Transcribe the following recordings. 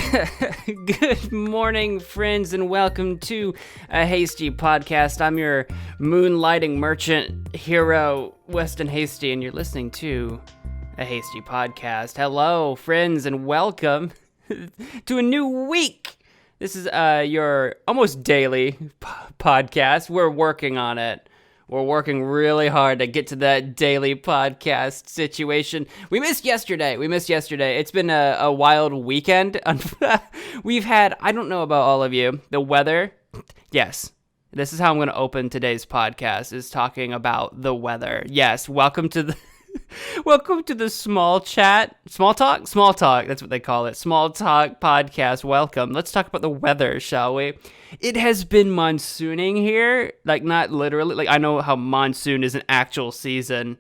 Good morning, friends, and welcome to a Hasty Podcast. I'm your moonlighting merchant hero, Weston Hasty, and you're listening to a Hasty Podcast. Hello, friends, and welcome to a new week. This is your almost daily podcast. We're working on it. We're working really hard to get to that daily podcast situation. We missed yesterday. It's been a wild weekend. We've had, I don't know about all of you, the weather. Yes, this is how I'm going to open today's podcast, is talking about the weather. Yes, welcome to the small talk. That's what they call it. Small talk podcast. Welcome. Let's talk about the weather, shall we? It has been monsooning here, like not literally. Like I know how monsoon is an actual season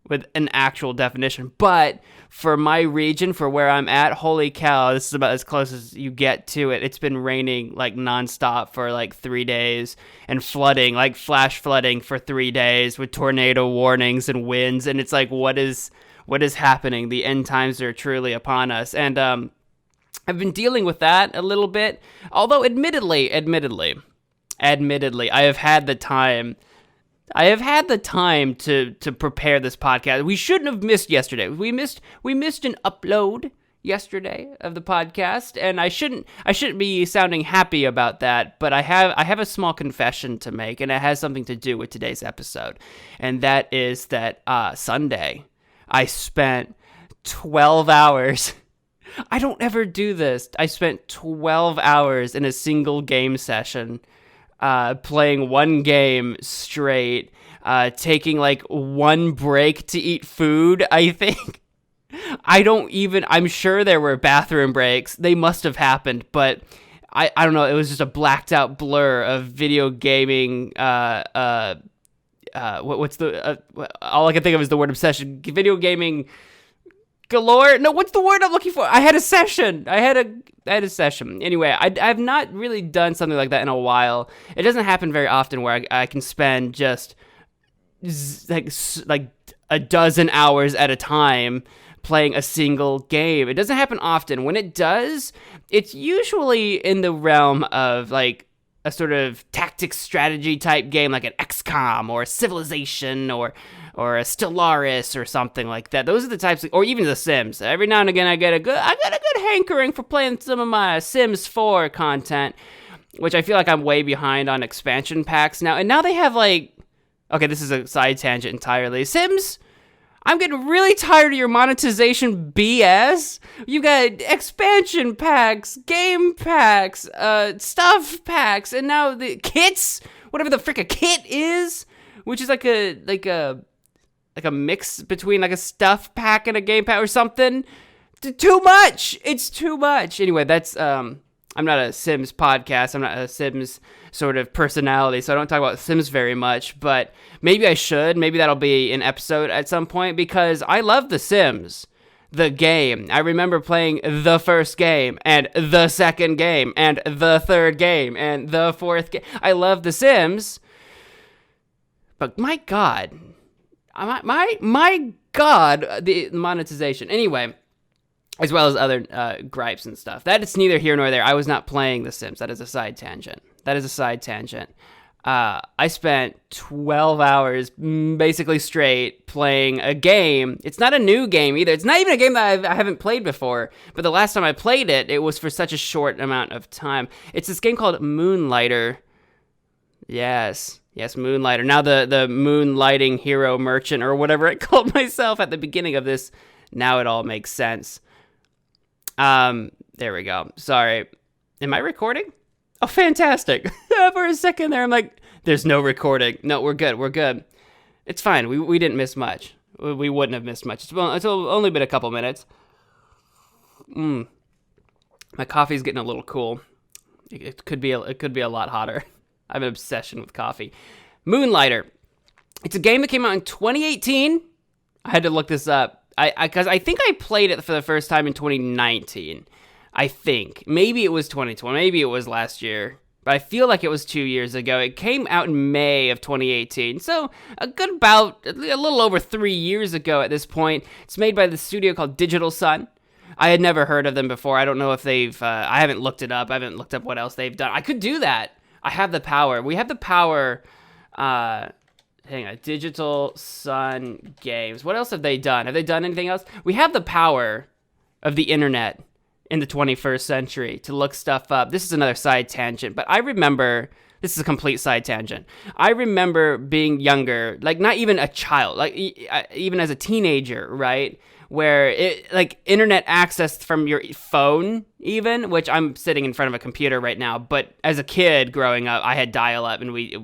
with an actual definition, but for my region, for where I'm at, holy cow, this is about as close as you get to it. It's been raining like nonstop for like 3 days and flooding, like flash flooding for 3 days with tornado warnings and winds. And it's like, what is happening? The end times are truly upon us. And, I've been dealing with that a little bit, although admittedly, I have had the time to prepare this podcast. We shouldn't have missed yesterday. We missed an upload yesterday of the podcast, and I shouldn't be sounding happy about that, but I have a small confession to make, and it has something to do with today's episode. And that is that Sunday I spent 12 hours. I don't ever do this. I spent 12 hours in a single game session, playing one game straight, taking like one break to eat food, I think. I'm sure there were bathroom breaks. They must have happened, but I don't know. It was just a blacked out blur of video gaming. All I can think of is the word obsession. Video gaming galore. No, what's the word I'm looking for? I had a session. Anyway, I've not really done something like that in a while. It doesn't happen very often where I can spend just like a dozen hours at a time playing a single game. It doesn't happen often. When it does, it's usually in the realm of like a sort of tactics strategy type game, like an XCOM or a Civilization or a Stellaris or something like that. Those are the types or even The Sims. Every now and again I got a good hankering for playing some of my Sims 4 content, which I feel like I'm way behind on expansion packs now. And now they have like, okay, this is a side tangent entirely. Sims, I'm getting really tired of your monetization BS. You got expansion packs, game packs, stuff packs, and now the kits, whatever the frick a kit is, which is like a mix between like a stuff pack and a game pack or something. Too much. It's too much. Anyway, that's I'm not a Sims podcast. I'm not a Sims sort of personality, so I don't talk about Sims very much, but maybe I should. Maybe that'll be an episode at some point because I love The Sims, the game. I remember playing the first game and the second game and the third game and the fourth game. I love The Sims, but my God, the monetization. Anyway, as well as other gripes and stuff. That is neither here nor there. I was not playing The Sims. That is a side tangent. I spent 12 hours basically straight playing a game. It's not a new game either. It's not even a game that I haven't played before. But the last time I played it, it was for such a short amount of time. It's this game called Moonlighter. Yes, Moonlighter. Now the moonlighting hero merchant or whatever I called myself at the beginning of this. Now it all makes sense. There we go. Sorry. Am I recording? Oh, fantastic. For a second there, I'm like, there's no recording. No, we're good. It's fine. We didn't miss much. We wouldn't have missed much. It's only been a couple minutes. My coffee's getting a little cool. It could be a lot hotter. I have an obsession with coffee. Moonlighter. It's a game that came out in 2018. I had to look this up. Because I think I played it for the first time in 2019. I think. Maybe it was 2020. Maybe it was last year. But I feel like it was 2 years ago. It came out in May of 2018. So a little over 3 years ago at this point. It's made by the studio called Digital Sun, I had never heard of them before. I don't know if they've, I haven't looked it up. I haven't looked up what else they've done. I could do that. I have the power. We have the power, hang on, Digital Sun Games. What else have they done? Have they done anything else? We have the power of the internet in the 21st century to look stuff up. This is another side tangent, but I remember, this is a complete side tangent. I remember being younger, like not even a child, like even as a teenager, right? Where it, like internet access from your phone even, which I'm sitting in front of a computer right now, but as a kid growing up, I had dial-up and we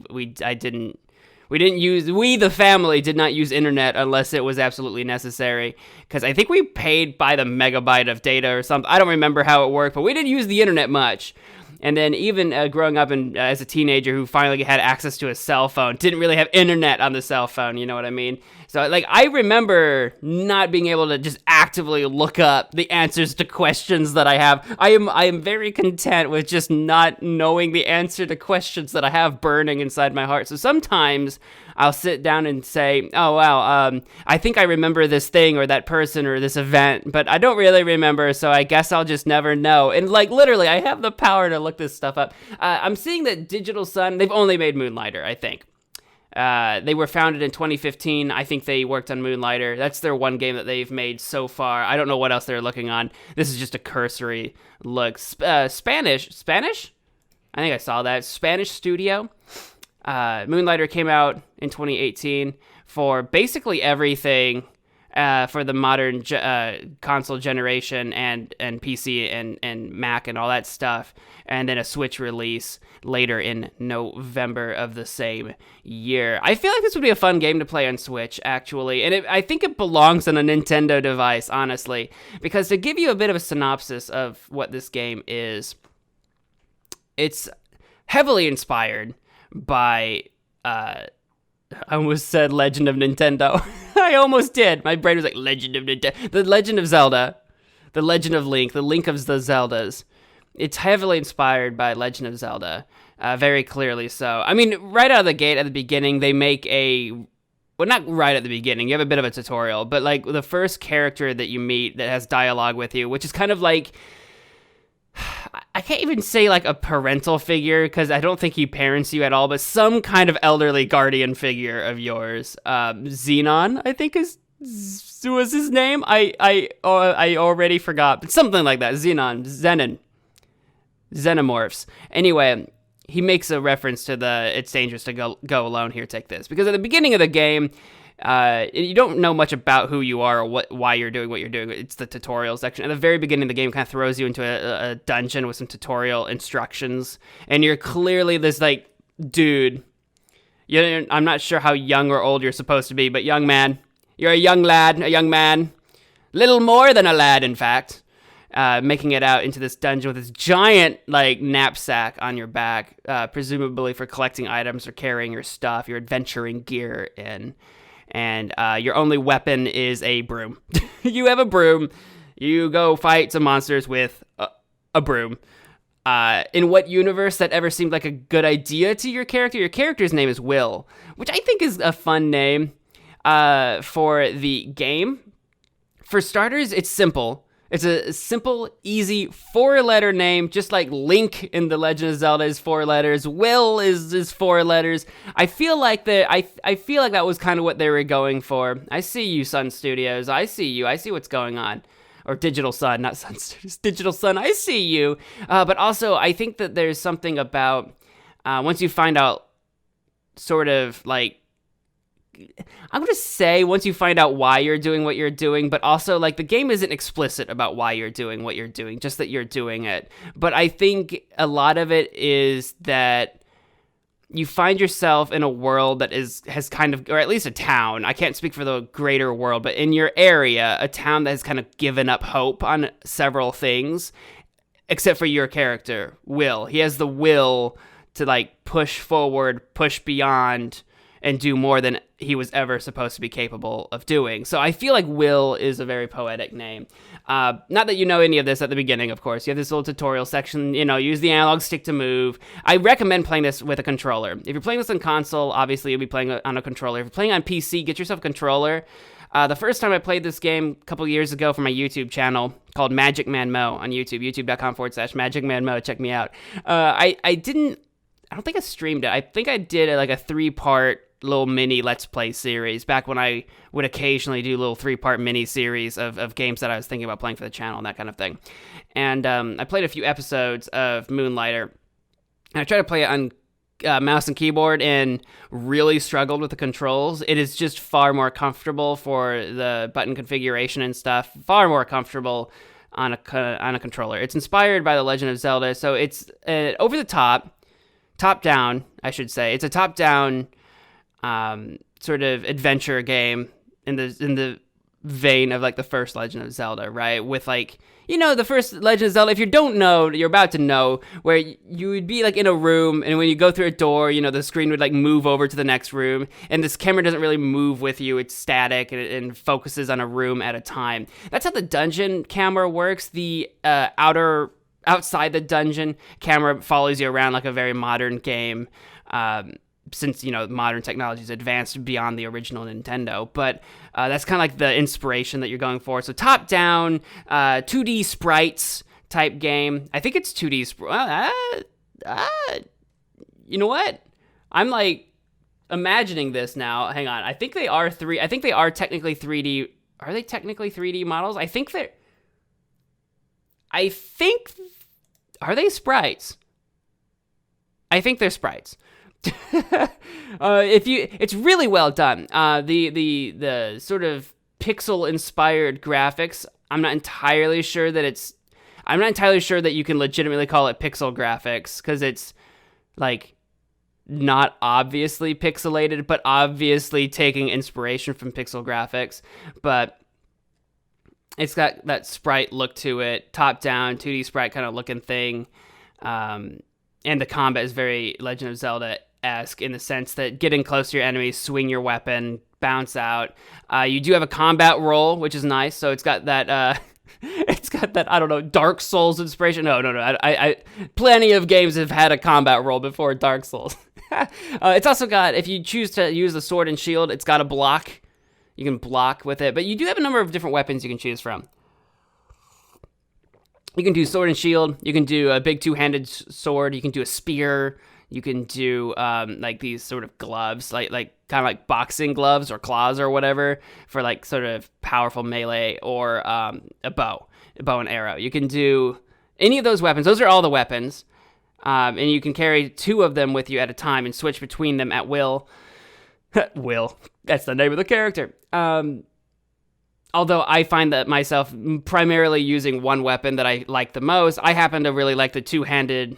the family did not use internet unless it was absolutely necessary, because I think we paid by the megabyte of data or something. I don't remember how it worked, but we didn't use the internet much. And then even growing up as a teenager who finally had access to a cell phone, didn't really have internet on the cell phone, you know what I mean? So, like, I remember not being able to just actively look up the answers to questions that I have. I am very content with just not knowing the answer to questions that I have burning inside my heart. So sometimes I'll sit down and say, oh, wow, I think I remember this thing or that person or this event, but I don't really remember, so I guess I'll just never know. And, like, literally, I have the power to look this stuff up. I'm seeing that Digital Sun, they've only made Moonlighter, I think. They were founded in 2015. I think they worked on Moonlighter. That's their one game that they've made so far. I don't know what else they're looking on. This is just a cursory look. Spanish? I think I saw that. Spanish studio. Moonlighter came out in 2018 for basically everything for the modern console generation and PC and Mac and all that stuff, and then a Switch release later in November of the same year. I feel like this would be a fun game to play on Switch, actually, and I think it belongs on a Nintendo device, honestly, because to give you a bit of a synopsis of what this game is, it's heavily inspired by, I almost said Legend of Nintendo. I almost did. My brain was like, Legend of Nintendo. The Legend of Zelda. The Legend of Link. The Link of the Zeldas. It's heavily inspired by Legend of Zelda. Very clearly so. I mean, right out of the gate, at the beginning, they make well, not right at the beginning. You have a bit of a tutorial. But, like, the first character that you meet that has dialogue with you, which is kind of like, I can't even say like a parental figure, because I don't think he parents you at all, but some kind of elderly guardian figure of yours. Xenon, I think was his name. I already forgot, but something like that. Xenomorphs. Anyway, he makes a reference to it's dangerous to go alone. Here, take this. Because at the beginning of the game, you don't know much about who you are or why you're doing what you're doing. It's the tutorial section. At the very beginning, the game kind of throws you into a dungeon with some tutorial instructions, and you're clearly this, like, dude. I'm not sure how young or old you're supposed to be, but young man. You're a young lad, a young man. Little more than a lad, in fact. Making it out into this dungeon with this giant, like, knapsack on your back, presumably for collecting items or carrying your stuff, your adventuring gear in. And your only weapon is a broom. You have a broom. You go fight some monsters with a broom. In what universe that ever seemed like a good idea to your character? Your character's name is Will, which I think is a fun name for the game. For starters, it's simple. It's a simple, easy, 4-letter name, just like Link in The Legend of Zelda is 4 letters. Will is 4 letters. I feel like that was kind of what they were going for. I see you, Sun Studios. I see you. I see what's going on. Or Digital Sun, not Sun Studios. Digital Sun, I see you. But also, I think that there's something about once you find out sort of like, I'm going to say once you find out why you're doing what you're doing, but also, like, the game isn't explicit about why you're doing what you're doing, just that you're doing it. But I think a lot of it is that you find yourself in a world that has kind of, or at least a town, I can't speak for the greater world, but in your area, a town that has kind of given up hope on several things, except for your character, Will. He has the will to, like, push forward, push beyond, and do more than he was ever supposed to be capable of doing. So I feel like Will is a very poetic name. Not that you know any of this at the beginning, of course. You have this little tutorial section, use the analog stick to move. I recommend playing this with a controller. If you're playing this on console, obviously you'll be playing on a controller. If you're playing on PC, get yourself a controller. The first time I played this game a couple years ago for my YouTube channel called Magic Man Mo on YouTube, youtube.com/Magic Man Mo. Check me out. I don't think I streamed it. I think I did like a 3-part little mini Let's Play series back when I would occasionally do little 3-part mini series of games that I was thinking about playing for the channel and that kind of thing. And I played a few episodes of Moonlighter. And I tried to play it on mouse and keyboard and really struggled with the controls. It is just far more comfortable for the button configuration and stuff. Far more comfortable on a controller. It's inspired by The Legend of Zelda, so it's over the top down, I should say. It's a top down sort of adventure game in the vein of like the first Legend of Zelda, right? With like, the first Legend of Zelda, if you don't know, you're about to know, where you would be like in a room, and when you go through a door, the screen would like move over to the next room, and this camera doesn't really move with you. It's static and focuses on a room at a time. That's how the dungeon camera works. The outside the dungeon camera follows you around like a very modern game, since modern technology is advanced beyond the original Nintendo. But that's kind of like the inspiration that you're going for. So top down 2D sprites type game. I think it's 2D you know what, I'm like imagining this now. Hang on, I think they are technically 3D. Are they technically 3D models? Are they sprites? I think they're sprites. It's really well done. The sort of pixel inspired graphics, I'm not entirely sure that you can legitimately call it pixel graphics, because it's like not obviously pixelated, but obviously taking inspiration from pixel graphics. But it's got that sprite look to it, top down 2D sprite kind of looking thing. And the combat is very Legend of Zelda-esque in the sense that getting close to your enemies, swing your weapon, bounce out. You do have a combat roll, which is nice. So it's got that, I don't know, Dark Souls inspiration. No. I plenty of games have had a combat roll before Dark Souls. It's also got, if you choose to use the sword and shield, it's got a block. You can block with it, but you do have a number of different weapons you can choose from. You can do sword and shield. You can do a big two-handed sword. You can do a spear. You can do like these sort of gloves, like kind of like boxing gloves or claws or whatever, for like sort of powerful melee, or a bow and arrow. You can do any of those weapons. Those are all the weapons, and you can carry 2 of them with you at a time and switch between them at will. Will, that's the name of the character. Although I find that myself primarily using one weapon that I like the most. I happen to really like the two-handed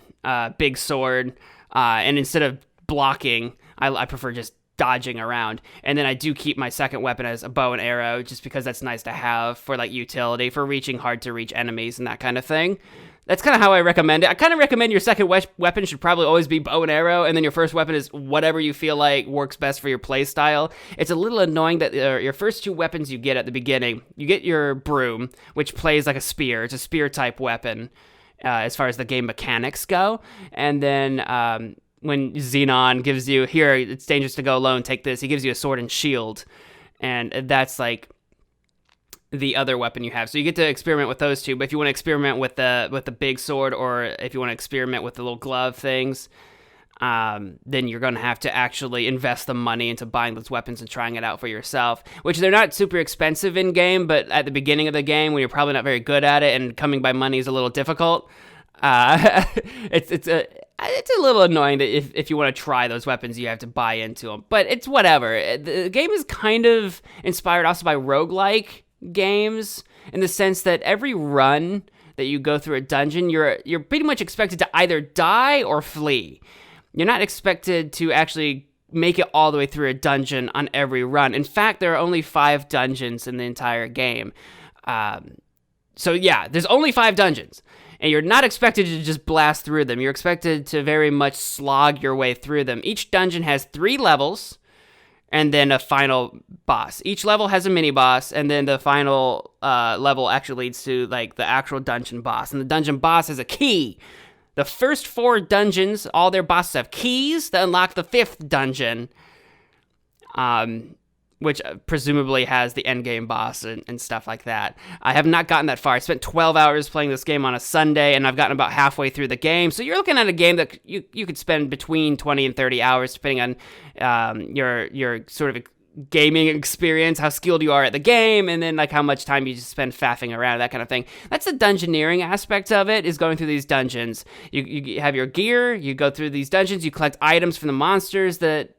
big sword, and instead of blocking, I prefer just dodging around. And then I do keep my second weapon as a bow and arrow, just because that's nice to have for like utility, for reaching hard-to-reach enemies and that kind of thing. That's kind of how I recommend it. I kind of recommend your second weapon should probably always be bow and arrow, and then your first weapon is whatever you feel like works best for your play style. It's a little annoying that your first 2 weapons you get at the beginning, you get your broom, which plays like a spear. It's a spear-type weapon as far as the game mechanics go. And then when Xenon gives you, here, it's dangerous to go alone, take this, he gives you a sword and shield. And that's like the other weapon you have. So you get to experiment with those 2, but if you want to experiment with the big sword, or if you want to experiment with the little glove things, then you're going to have to actually invest the money into buying those weapons and trying it out for yourself, which they're not super expensive in game, but at the beginning of the game, when you're probably not very good at it and coming by money is a little difficult, it's a little annoying that if you want to try those weapons, you have to buy into them, but it's whatever. The game is kind of inspired also by roguelike games, in the sense that every run that you go through a dungeon, you're pretty much expected to either die or flee. You're not expected to actually make it all the way through a dungeon on every run. In fact, there are only 5 dungeons in the entire game. So yeah, there's only 5 dungeons, and you're not expected to just blast through them. You're expected to very much slog your way through them. Each dungeon has 3 levels, and then a final boss. Each level has a mini boss, and then the final level actually leads to like the actual dungeon boss. And the dungeon boss has a key. The first 4 dungeons, all their bosses have keys that unlock the 5th dungeon, which presumably has the end game boss and stuff like that. I have not gotten that far. I spent 12 hours playing this game on a Sunday, and I've gotten about halfway through the game. So you're looking at a game that you could spend between 20 and 30 hours, depending on your sort of gaming experience, how skilled you are at the game, and then like how much time you just spend faffing around, that kind of thing. That's the dungeoneering aspect of it, is going through these dungeons. You have your gear, you go through these dungeons, you collect items from the monsters that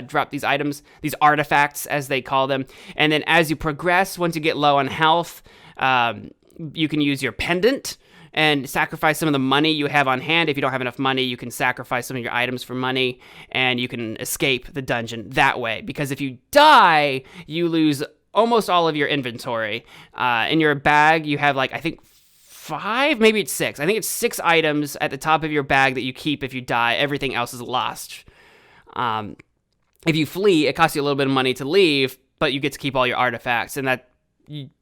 drop these items, these artifacts as they call them, and then as you progress, once you get low on health, you can use your pendant and sacrifice some of the money you have on hand. If you don't have enough money, you can sacrifice some of your items for money, and you can escape the dungeon that way. Because if you die, you lose almost all of your inventory. In your bag, you have like, I think 5, maybe it's 6. I think it's 6 items at the top of your bag that you keep if you die. Everything else is lost. If you flee, it costs you a little bit of money to leave, but you get to keep all your artifacts, and that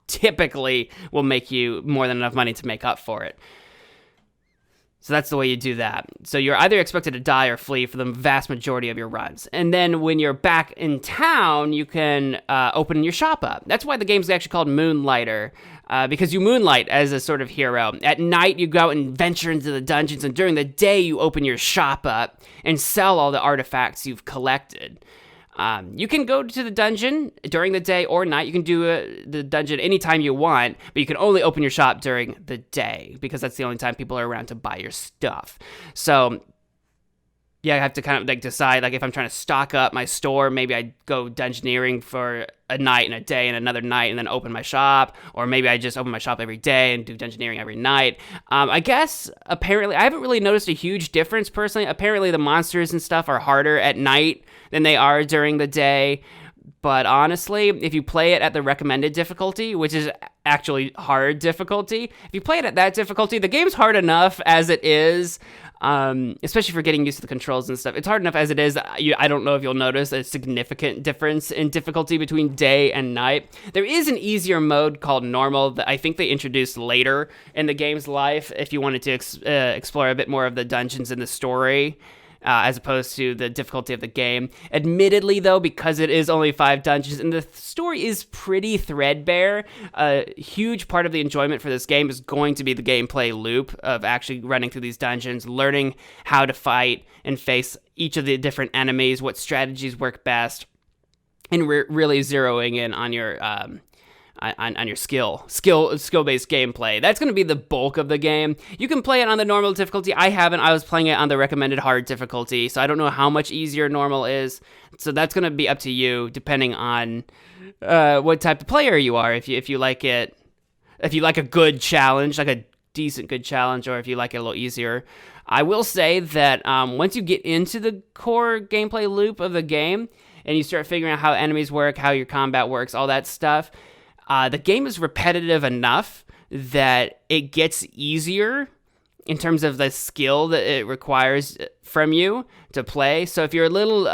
typically will make you more than enough money to make up for it. So that's the way you do that. So you're either expected to die or flee for the vast majority of your runs. And then when you're back in town, you can open your shop up. That's why the game's actually called Moonlighter, because you moonlight as a sort of hero. At night, you go out and venture into the dungeons, and during the day, you open your shop up and sell all the artifacts you've collected. You can go to the dungeon during the day or night. You can do the dungeon anytime you want, but you can only open your shop during the day because that's the only time people are around to buy your stuff. So yeah, I have to kind of like decide, like if I'm trying to stock up my store, maybe I go dungeoneering for a night and a day and another night and then open my shop, or maybe I just open my shop every day and do dungeoneering every night. I guess apparently I haven't really noticed a huge difference personally. Apparently the monsters and stuff are harder at night than they are during the day. But honestly, if you play it at the recommended difficulty, which is actually hard difficulty, if you play it at that difficulty, the game's hard enough as it is, especially for getting used to the controls and stuff. It's hard enough as it is. I don't know if you'll notice a significant difference in difficulty between day and night. There is an easier mode called normal that I think they introduced later in the game's life if you wanted to explore a bit more of the dungeons and the story. As opposed to the difficulty of the game. Admittedly, though, because it is only 5 dungeons and the story is pretty threadbare, a huge part of the enjoyment for this game is going to be the gameplay loop of actually running through these dungeons, learning how to fight and face each of the different enemies, what strategies work best, and really zeroing in on your on your skill-based gameplay. That's going to be the bulk of the game. You can play it on the normal difficulty. I haven't. I was playing it on the recommended hard difficulty, so I don't know how much easier normal is. So that's going to be up to you, depending on what type of player you are. If you like it, if you like a good challenge, like a decent good challenge, or if you like it a little easier. I will say that once you get into the core gameplay loop of the game, and you start figuring out how enemies work, how your combat works, all that stuff, the game is repetitive enough that it gets easier in terms of the skill that it requires from you to play. So if you're a little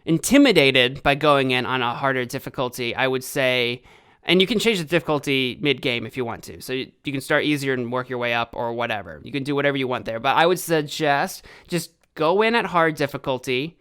intimidated by going in on a harder difficulty, I would say, and you can change the difficulty mid-game if you want to. So you can start easier and work your way up or whatever. You can do whatever you want there. But I would suggest just go in at hard difficulty.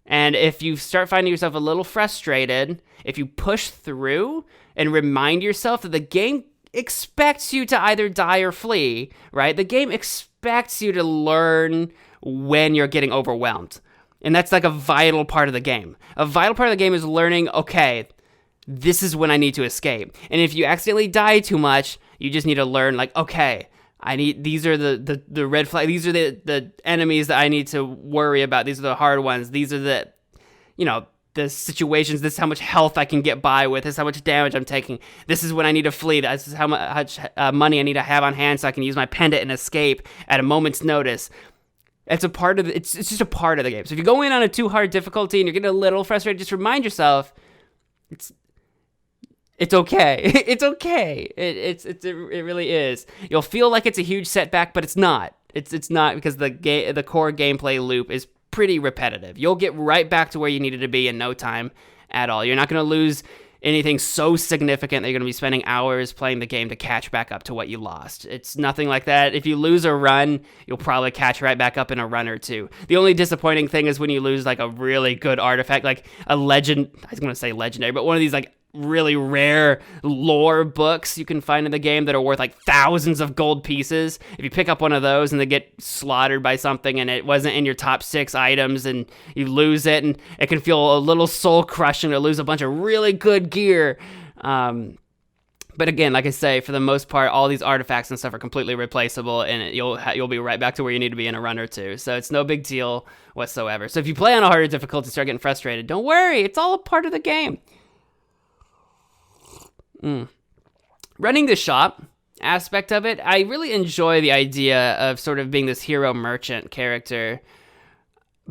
And if you start finding yourself a little frustrated, if you push through and remind yourself that the game expects you to either die or flee, right? The game expects you to learn when you're getting overwhelmed. And that's like a vital part of the game. A vital part of the game is learning, okay, this is when I need to escape. And if you accidentally die too much, you just need to learn, like, okay, these are the red flag. These are the enemies that I need to worry about. These are the hard ones. These are the situations. This is how much health I can get by with. This is how much damage I'm taking. This is when I need to flee. This is how much money I need to have on hand so I can use my pendant and escape at a moment's notice. It's a part of it's just a part of the game. So if you go in on a too hard difficulty and you're getting a little frustrated, just remind yourself, it's okay. It's okay. It really is. You'll feel like it's a huge setback, but it's not. It's not, because the core gameplay loop is pretty repetitive. You'll get right back to where you needed to be in no time at all. You're not going to lose anything so significant that you're going to be spending hours playing the game to catch back up to what you lost. It's nothing like that. If you lose a run, you'll probably catch right back up in a run or two. The only disappointing thing is when you lose like a really good artifact, like a legend, I was going to say legendary, but one of these like really rare lore books you can find in the game that are worth like thousands of gold pieces. If you pick up one of those and they get slaughtered by something and it wasn't in your top 6 items and you lose it, and it can feel a little soul crushing to lose a bunch of really good gear. But again, like I say, for the most part, all these artifacts and stuff are completely replaceable, and you'll be right back to where you need to be in a run or two. So it's no big deal whatsoever. So if you play on a harder difficulty and start getting frustrated, don't worry. It's all a part of the game. Running the shop aspect of it, I really enjoy the idea of sort of being this hero merchant character.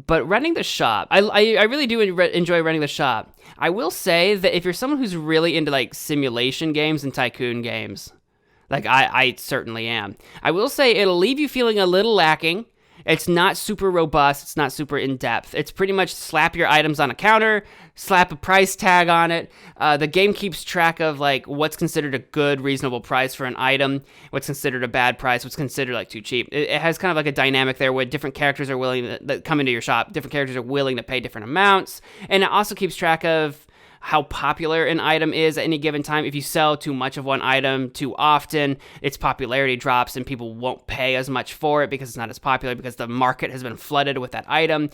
But running the shop, I really do enjoy running the shop. I will say that if you're someone who's really into like simulation games and tycoon games, like I certainly am, I will say it'll leave you feeling a little lacking. It's not super robust. It's not super in-depth. It's pretty much slap your items on a counter, slap a price tag on it. The game keeps track of like what's considered a good, reasonable price for an item, what's considered a bad price, what's considered like too cheap. It has kind of like a dynamic there where different characters are willing that come into your shop. Different characters are willing to pay different amounts. And it also keeps track of how popular an item is at any given time. If you sell too much of one item too often, its popularity drops and people won't pay as much for it because it's not as popular, because the market has been flooded with that item.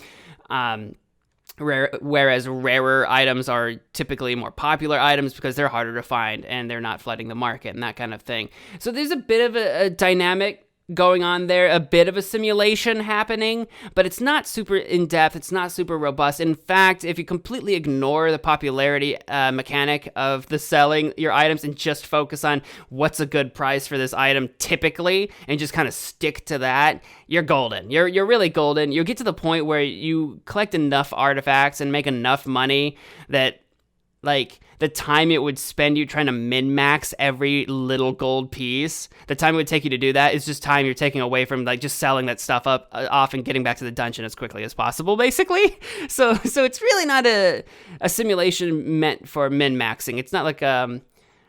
Whereas rarer items are typically more popular items because they're harder to find and they're not flooding the market and that kind of thing. So there's a bit of a dynamic going on there, a bit of a simulation happening, but it's not super in-depth, it's not super robust. In fact, if you completely ignore the popularity mechanic of the selling your items and just focus on what's a good price for this item typically, and just kind of stick to that, you're golden. You're really golden. You'll get to the point where you collect enough artifacts and make enough money that like the time it would spend you trying to min-max every little gold piece, the time it would take you to do that is just time you're taking away from like just selling that stuff off and getting back to the dungeon as quickly as possible, basically. So it's really not a simulation meant for min-maxing. It's not like I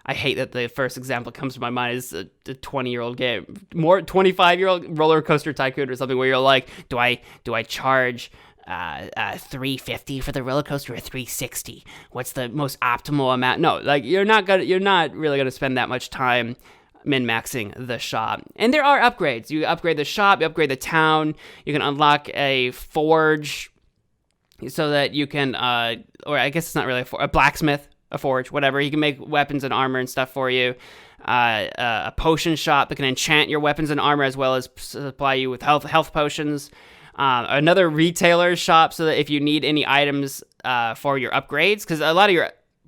hate that the first example that comes to my mind is a 20-year-old game, more 25-year-old Roller Coaster Tycoon or something, where you're like, do I charge $350 for the roller coaster or $360? What's the most optimal amount? No, like you're not really gonna spend that much time min-maxing the shop. And there are upgrades. You upgrade the shop, you upgrade the town, you can unlock a forge so that you can or I guess it's not really a blacksmith, a forge, whatever. He can make weapons and armor and stuff for you. A potion shop that can enchant your weapons and armor as well as supply you with health potions. Another retailer shop so that if you need any items for your upgrades, because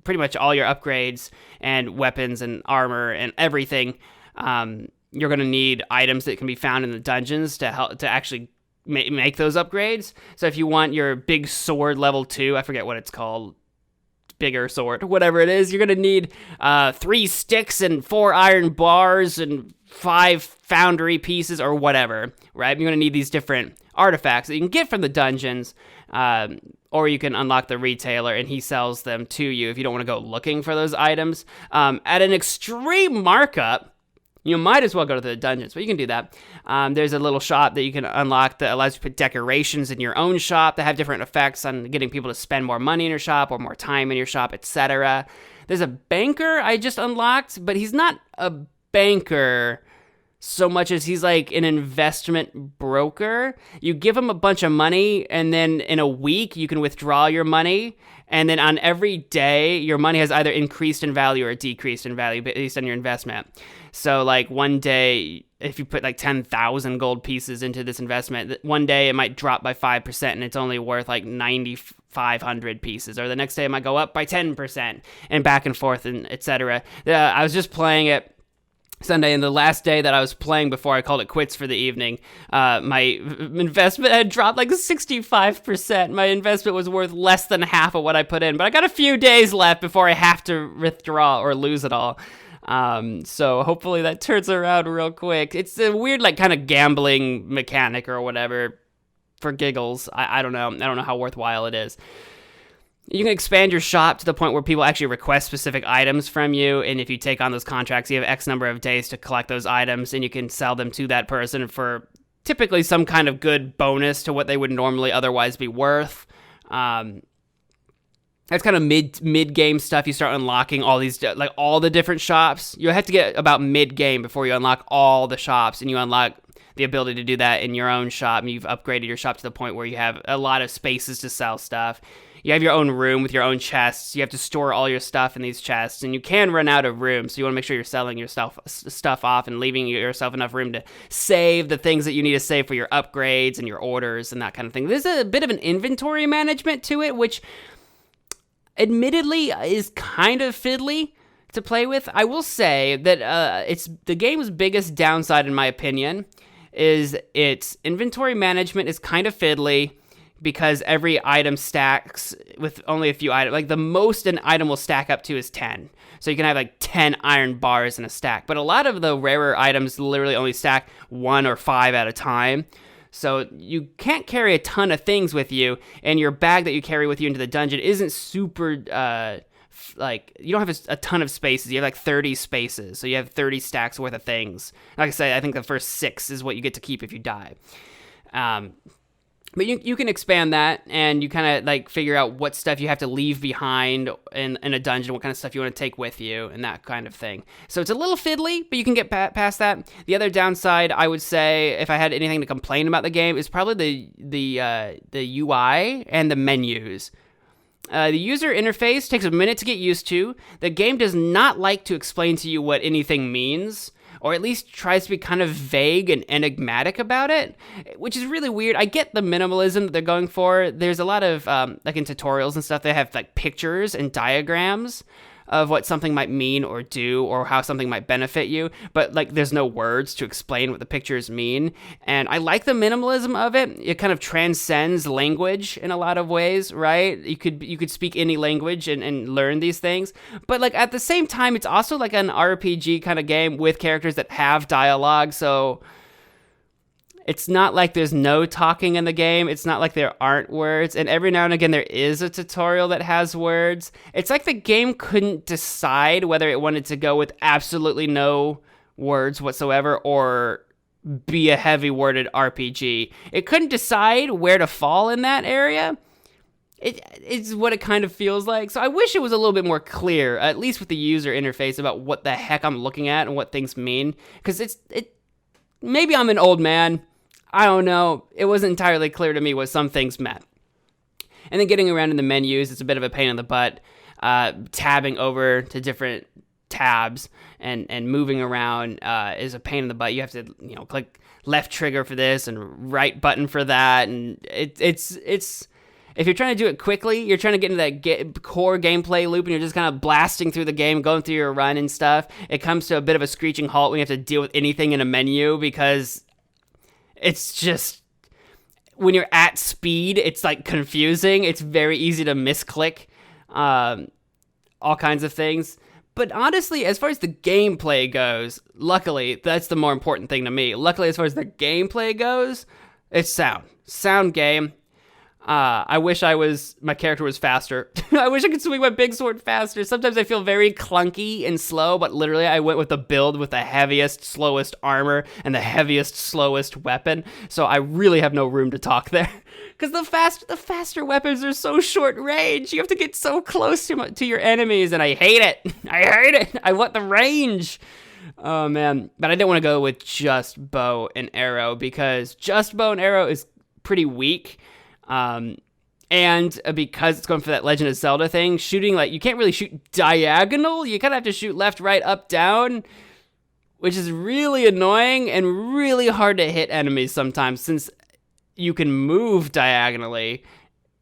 pretty much all your upgrades and weapons and armor and everything, you're going to need items that can be found in the dungeons to help to actually make those upgrades. So if you want your big sword level 2, I forget what it's called, bigger sword, whatever it is, you're going to need 3 sticks and 4 iron bars and 5 foundry pieces or whatever, right? You're going to need these different artifacts that you can get from the dungeons, or you can unlock the retailer and he sells them to you if you don't want to go looking for those items at an extreme markup. You might as well go to the dungeons, but you can do that. There's a little shop that you can unlock that allows you to put decorations in your own shop that have different effects on getting people to spend more money in your shop or more time in your shop, etc. There's a banker I just unlocked, but he's not a banker so much as he's like an investment broker. You give him a bunch of money, and then in a week you can withdraw your money, and then on every day your money has either increased in value or decreased in value based on your investment. So like one day, if you put like 10,000 gold pieces into this investment, one day it might drop by 5% and it's only worth like 9,500 pieces, or the next day it might go up by 10%, and back and forth, and etc. I was just playing it Sunday, and the last day that I was playing before I called it quits for the evening, my investment had dropped like 65%. My investment was worth less than half of what I put in, but I got a few days left before I have to withdraw or lose it all. So hopefully that turns around real quick. It's a weird like kind of gambling mechanic or whatever for giggles. I don't know. I don't know how worthwhile it is. You can expand your shop to the point where people actually request specific items from you, and if you take on those contracts, you have X number of days to collect those items, and you can sell them to that person for typically some kind of good bonus to what they would normally otherwise be worth. That's kind of mid-game stuff. You start unlocking all these, like all the different shops. You have to get about mid-game before you unlock all the shops, and you unlock the ability to do that in your own shop, and you've upgraded your shop to the point where you have a lot of spaces to sell stuff. You have your own room with your own chests. You have to store all your stuff in these chests, and you can run out of room, so you want to make sure you're selling your stuff off and leaving yourself enough room to save the things that you need to save for your upgrades and your orders and that kind of thing. There's a bit of an inventory management to it, which admittedly is kind of fiddly to play with. I will say that it's the game's biggest downside, in my opinion, is its inventory management is kind of fiddly, because every item stacks with only a few items. Like, the most an item will stack up to is 10. So you can have like 10 iron bars in a stack. But a lot of the rarer items literally only stack 1 or 5 at a time. So you can't carry a ton of things with you, and your bag that you carry with you into the dungeon isn't super, you don't have a ton of spaces. You have like 30 spaces. So you have 30 stacks worth of things. Like I said, I think the first 6 is what you get to keep if you die. But you can expand that, and you kind of like figure out what stuff you have to leave behind in a dungeon, what kind of stuff you want to take with you, and that kind of thing. So it's a little fiddly, but you can get past that. The other downside, I would say, if I had anything to complain about the game, is probably the UI and the menus. The user interface takes a minute to get used to. The game does not like to explain to you what anything means, or at least tries to be kind of vague and enigmatic about it, which is really weird. I get the minimalism that they're going for. There's a lot of, like in tutorials and stuff, they have like pictures and diagrams of what something might mean or do, or how something might benefit you, but like there's no words to explain what the pictures mean. And I like the minimalism of it. It kind of transcends language in a lot of ways, right? You could speak any language and learn these things, but like at the same time, it's also like an RPG kind of game with characters that have dialogue. So it's not like there's no talking in the game. It's not like there aren't words. And every now and again, there is a tutorial that has words. It's like the game couldn't decide whether it wanted to go with absolutely no words whatsoever or be a heavy worded RPG. It couldn't decide where to fall in that area. It's what it kind of feels like. So I wish it was a little bit more clear, at least with the user interface, about what the heck I'm looking at and what things mean. Because maybe I'm an old man. I don't know. It wasn't entirely clear to me what some things meant. And then getting around in the menus, it's a bit of a pain in the butt. Tabbing over to different tabs and moving around is a pain in the butt. You have to, click left trigger for this and right button for that. And it's if you're trying to do it quickly, you're trying to get into that core gameplay loop, and you're just kind of blasting through the game, going through your run and stuff. It comes to a bit of a screeching halt when you have to deal with anything in a menu, because it's just, when you're at speed, it's like confusing. It's very easy to misclick all kinds of things. But honestly, as far as the gameplay goes, luckily, that's the more important thing to me. Luckily, as far as the gameplay goes, it's sound game. I wish my character was faster. I wish I could swing my big sword faster. Sometimes I feel very clunky and slow, but literally I went with the build with the heaviest, slowest armor and the heaviest, slowest weapon. So I really have no room to talk there. Because the faster weapons are so short range. You have to get so close to your enemies, and I hate it. I want the range. Oh, man. But I didn't want to go with just bow and arrow, because just bow and arrow is pretty weak. And because it's going for that Legend of Zelda thing, shooting, you can't really shoot diagonal. You kind of have to shoot left, right, up, down, which is really annoying and really hard to hit enemies sometimes, since you can move diagonally.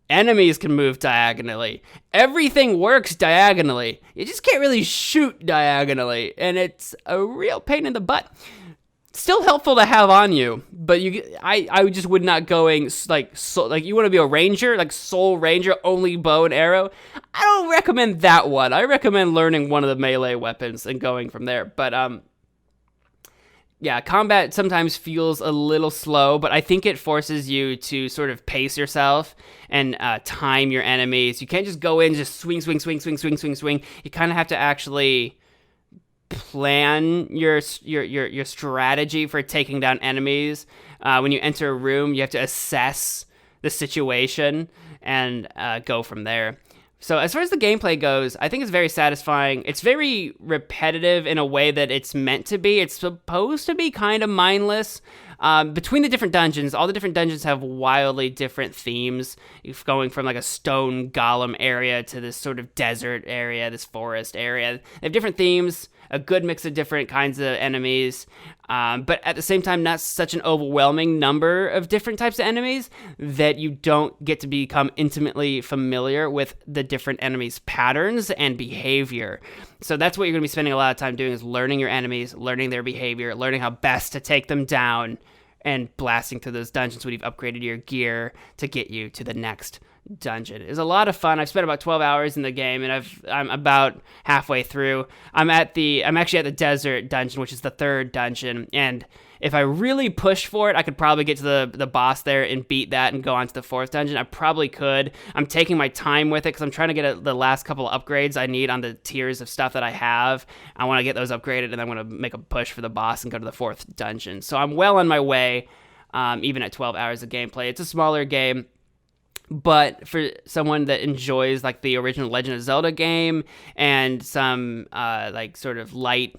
Enemies can move diagonally. Everything works diagonally. You just can't really shoot diagonally, and it's a real pain in the butt. Still helpful to have on you, but I just would not going you want to be a ranger, like Soul Ranger, only bow and arrow. I don't recommend that one. I recommend learning one of the melee weapons and going from there. But combat sometimes feels a little slow, but I think it forces you to sort of pace yourself and time your enemies. You can't just go in, just swing. You kind of have to actually plan your strategy for taking down enemies. When you enter a room, you have to assess the situation and go from there. So as far as the gameplay goes, I think it's very satisfying. It's very repetitive in a way that it's meant to be. It's supposed to be kind of mindless. Between the different dungeons, all the different dungeons have wildly different themes. You're going from like a stone golem area to this sort of desert area, this forest area. They have different themes, a good mix of different kinds of enemies, but at the same time, not such an overwhelming number of different types of enemies that you don't get to become intimately familiar with the different enemies' patterns and behavior. So that's what you're going to be spending a lot of time doing, is learning your enemies, learning their behavior, learning how best to take them down, and blasting through those dungeons when you've upgraded your gear to get you to the next dungeon. It's a lot of fun. I've spent about 12 hours in the game, and I'm about halfway through. I'm actually at the desert dungeon, which is the third dungeon, and if I really push for it, I could probably get to the boss there and beat that and go on to the fourth dungeon. I probably could. I'm taking my time with it because I'm trying to get the last couple of upgrades I need on the tiers of stuff that I have. I want to get those upgraded, and I want to make a push for the boss and go to the fourth dungeon. So I'm well on my way, even at 12 hours of gameplay. It's a smaller game, but for someone that enjoys like the original Legend of Zelda game and some like sort of light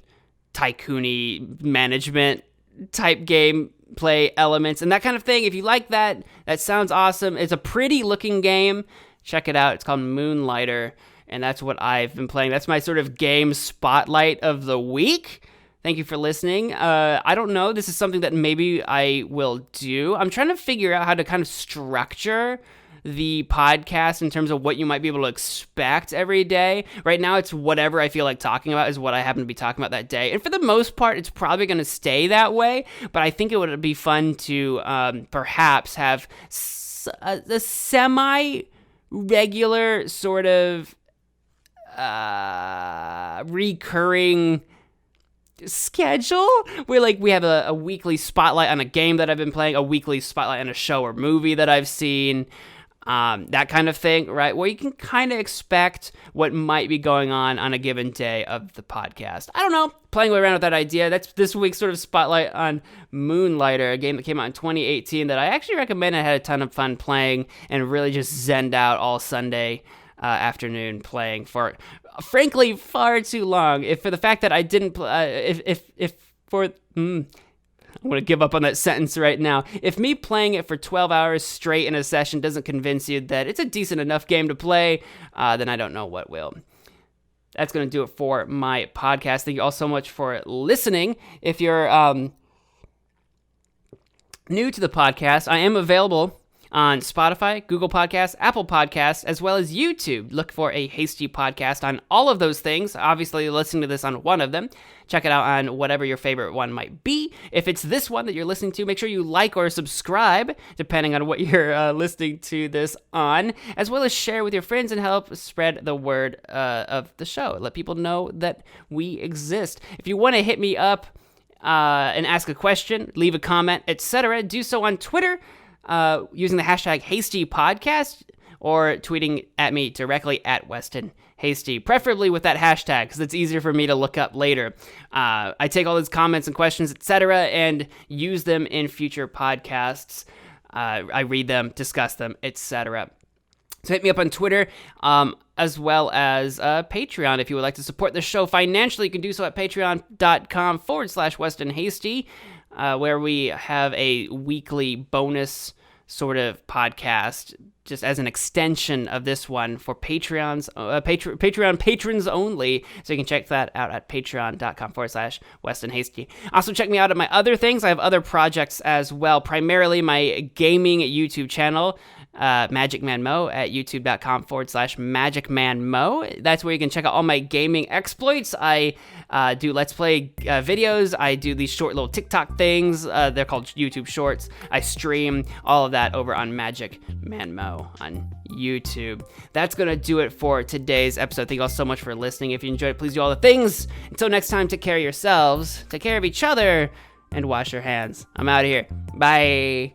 tycoon-y management type gameplay elements and that kind of thing, if you like that sounds awesome. It's a pretty looking game. Check it out. It's called Moonlighter, and that's what I've been playing. That's my sort of game spotlight of the week. Thank you for listening. I don't know. This is something that maybe I will do. I'm trying to figure out how to kind of structure the podcast in terms of what you might be able to expect every day. Right now, it's whatever I feel like talking about is what I happen to be talking about that day. And for the most part, it's probably going to stay that way. But I think it would be fun to perhaps have a semi-regular sort of recurring schedule where like we have a weekly spotlight on a game that I've been playing, a weekly spotlight on a show or movie that I've seen, that kind of thing, right? Where you can kind of expect what might be going on a given day of the podcast. I don't know, playing around with that idea. That's this week's sort of spotlight on Moonlighter, a game that came out in 2018 that I actually recommend. I had a ton of fun playing and really just zenned out all Sunday afternoon playing for, frankly, far too long. If for the fact that I didn't I'm going to give up on that sentence right now. If me playing it for 12 hours straight in a session doesn't convince you that it's a decent enough game to play, then I don't know what will. That's going to do it for my podcast. Thank you all so much for listening. If you're new to the podcast, I am available on Spotify, Google Podcasts, Apple Podcasts, as well as YouTube. Look for a Hasty Podcast on all of those things. Obviously, you're listening to this on one of them. Check it out on whatever your favorite one might be. If it's this one that you're listening to, make sure you like or subscribe, depending on what you're listening to this on, as well as share with your friends and help spread the word of the show. Let people know that we exist. If you want to hit me up and ask a question, leave a comment, etc., do so on Twitter, using the hashtag Hasty Podcast, or tweeting at me directly at Weston Hasty, preferably with that hashtag because it's easier for me to look up later. I take all those comments and questions, etc., and use them in future podcasts. I read them, discuss them, etc. So hit me up on Twitter, as well as Patreon. If you would like to support the show financially, you can do so at patreon.com/Weston Hasty. Where we have a weekly bonus sort of podcast just as an extension of this one for Patreon patrons only. So you can check that out at patreon.com/Weston Hasty. Also check me out at my other things. I have other projects as well, primarily my gaming YouTube channel, Magic Man Mo, at youtube.com/MagicManMo. That's where you can check out all my gaming exploits. I do Let's Play videos. I do these short little TikTok things. They're called YouTube Shorts. I stream all of that over on Magic Man Mo on YouTube. That's going to do it for today's episode. Thank you all so much for listening. If you enjoyed it, please do all the things. Until next time, take care of yourselves, take care of each other, and wash your hands. I'm out of here. Bye.